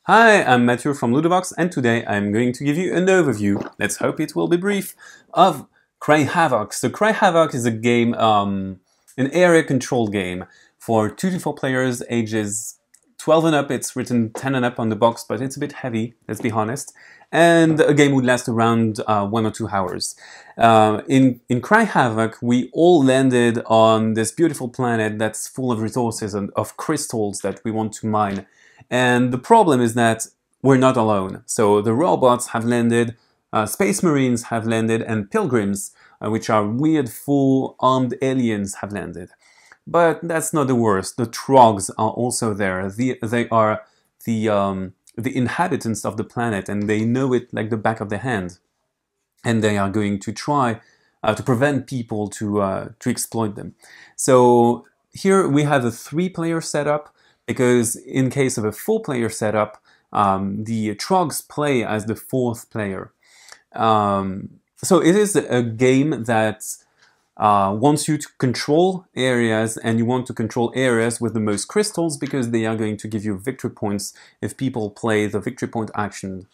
Hi, I'm Mathieu from Ludovox, and today I'm going to give you an overview, let's hope it will be brief, of Cray Havoc. So Cray Havoc is a game, an area control game for 2 to 4 players, ages 12 and up. It's written 10 and up on the box, but it's a bit heavy, let's be honest. And a game would last around 1 or 2 hours. In Cray Havoc, we all landed on this beautiful planet that's full of resources and of crystals that we want to mine. And the problem is that we're not alone. So the robots have landed, space marines have landed, and pilgrims, which are weird full armed aliens, have landed. But that's not the worst. The Trogs are also there. They are the inhabitants of the planet, and they know it like the back of their hand. And they are going to try to prevent people to exploit them. So here we have a 3-player setup, because in case of a 4-player setup, the Trogs play as the 4th player. So it is a game that wants you to control areas, and you want to control areas with the most crystals because they are going to give you victory points if people play the victory point action.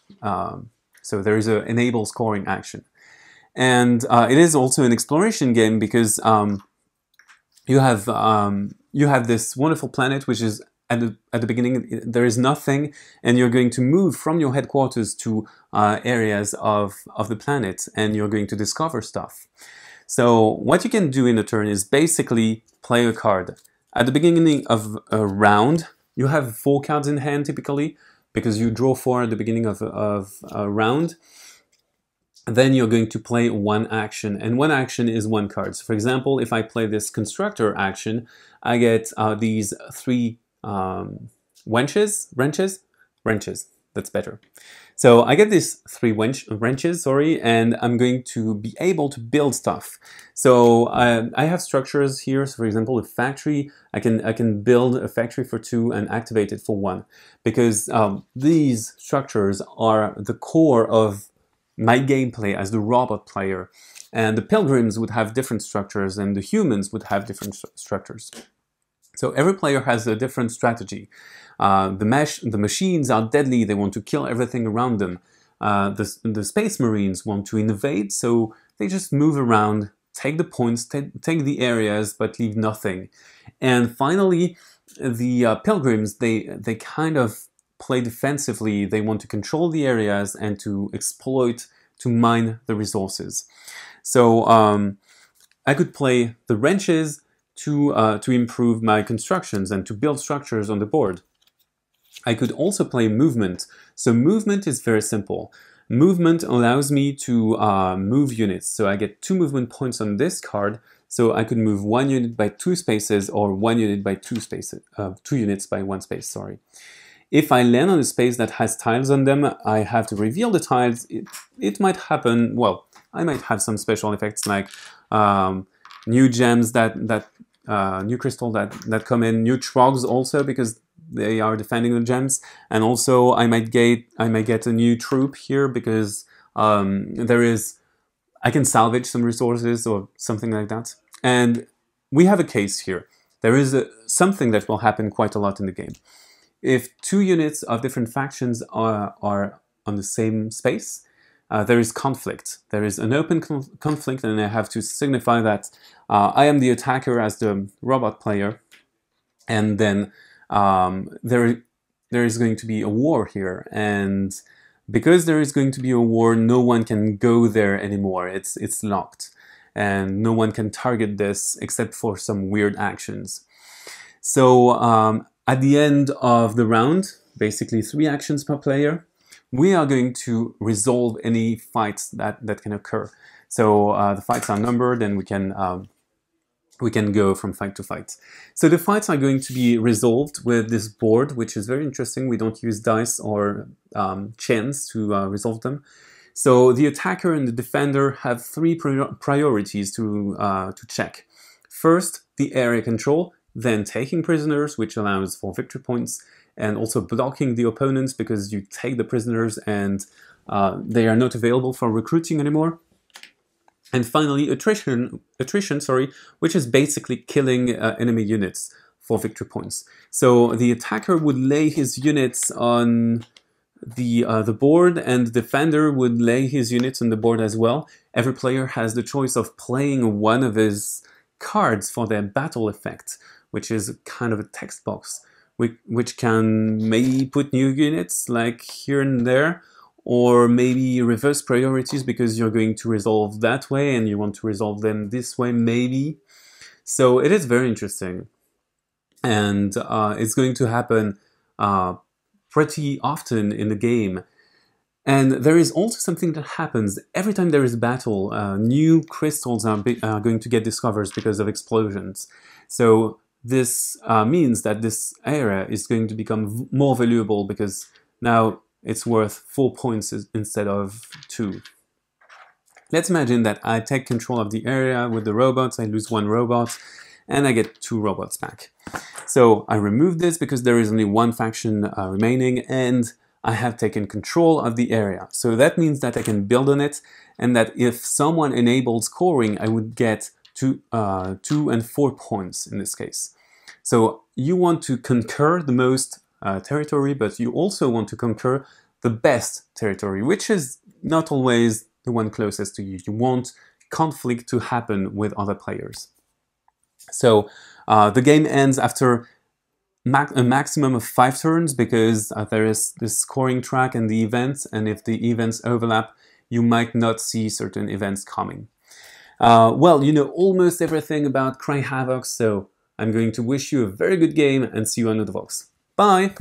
So there is an enable scoring action. And it is also an exploration game because you have this wonderful planet which is at the beginning there is nothing, and you're going to move from your headquarters to areas of the planet, and you're going to discover stuff. So what you can do in a turn is basically play a card. At the beginning of a round, you have 4 cards in hand typically, because you draw 4 at the beginning of a round. Then you're going to play 1 action, and 1 action is 1 card. So for example, if I play this constructor action, I get these 3 wrenches, that's better. So I get these 3 wrenches, and I'm going to be able to build stuff. So I have structures here. So for example, a factory, I can build a factory for 2 and activate it for 1, because these structures are the core of my gameplay as the robot player. And the pilgrims would have different structures, and the humans would have different structures. So every player has a different strategy. The machines are deadly, they want to kill everything around them. The space marines want to invade, so they just move around, take the points, take the areas, but leave nothing. And finally, the pilgrims, they kind of play defensively. They want to control the areas and to exploit, to mine the resources. So I could play the wrenches to improve my constructions and to build structures on the board. I could also play movement. So movement is very simple. Movement allows me to move units. So I get 2 movement points on this card. So I could move 1 unit by 2 spaces, or 1 unit by 2 spaces, 2 units by 1 space, sorry. If I land on a space that has tiles on them, I have to reveal the tiles. It might happen, well, I might have some special effects like new gems new crystal that come in, new trogs also, because they are defending the gems, and also I might get a new troop here because I can salvage some resources or something like that. And we have a case here. There is something that will happen quite a lot in the game. If 2 units of different factions are on the same space, there is conflict. There is an open conflict, and I have to signify that I am the attacker as the robot player, and then there is going to be a war here. And because there is going to be a war, no one can go there anymore. It's locked, and no one can target this except for some weird actions. So at the end of the round, basically 3 actions per player, we are going to resolve any fights that can occur. So the fights are numbered, and we can go from fight to fight. So the fights are going to be resolved with this board, which is very interesting. We don't use dice or chance to resolve them. So the attacker and the defender have 3 priorities to check. First, the area control, then taking prisoners, which allows for victory points, and also blocking the opponents because you take the prisoners and they are not available for recruiting anymore. And finally, attrition, which is basically killing enemy units for victory points. So the attacker would lay his units on the board, and the defender would lay his units on the board as well. Every player has the choice of playing one of his cards for their battle effect, which is kind of a text box, which can maybe put new units like here and there, or maybe reverse priorities because you're going to resolve that way and you want to resolve them this way maybe. So it is very interesting, and it's going to happen pretty often in the game. And there is also something that happens every time there is a battle. New crystals are going to get discovered because of explosions. So this means that this area is going to become more valuable because now it's worth 4 points instead of 2. Let's imagine that I take control of the area with the robots, I lose 1 robot, and I get 2 robots back. So I remove this because there is only 1 faction remaining, and I have taken control of the area. So that means that I can build on it, and that if someone enabled scoring, I would get 2 and 4 points in this case. So you want to conquer the most territory, but you also want to conquer the best territory, which is not always the one closest to you. You want conflict to happen with other players. So the game ends after a maximum of 5 turns because there is this scoring track and the events, and if the events overlap, you might not see certain events coming. Well, you know almost everything about CryHavoc, so I'm going to wish you a very good game and see you on Ludovox. Bye!